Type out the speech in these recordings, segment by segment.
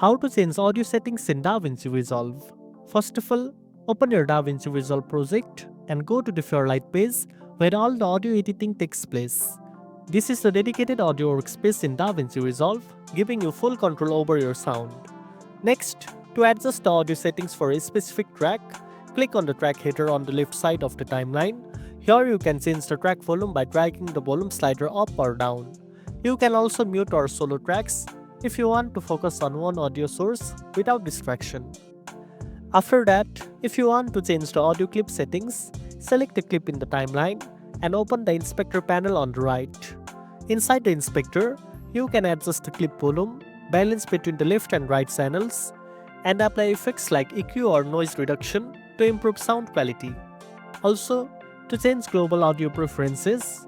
How to change audio settings in DaVinci Resolve. First of all, open your DaVinci Resolve project and go to the Fairlight page where all the audio editing takes place. This is the dedicated audio workspace in DaVinci Resolve, giving you full control over your sound. Next, to adjust the audio settings for a specific track, click on the track header on the left side of the timeline. Here you can change the track volume by dragging the volume slider up or down. You can also mute or solo tracks if you want to focus on one audio source without distraction. After that, if you want to change the audio clip settings, select the clip in the timeline and open the inspector panel on the right. Inside the inspector, you can adjust the clip volume, balance between the left and right channels, and apply effects like EQ or noise reduction to improve sound quality. Also, to change global audio preferences,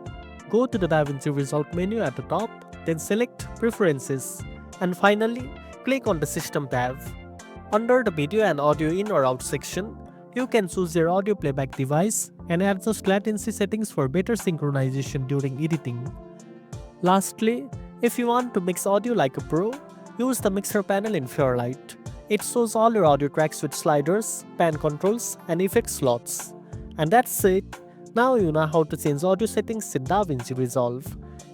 go to the DaVinci Resolve menu at the top, then select Preferences, and finally, click on the System tab. Under the Video and Audio In or Out section, you can choose your audio playback device and adjust latency settings for better synchronization during editing. Lastly, if you want to mix audio like a pro, use the Mixer panel in Fairlight. It shows all your audio tracks with sliders, pan controls, and effect slots. And that's it. Now you know how to change audio settings in DaVinci Resolve.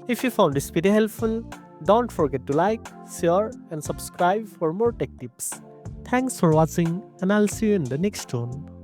If you found this video helpful, don't forget to like, share, and subscribe for more tech tips. Thanks for watching, and I'll see you in the next one.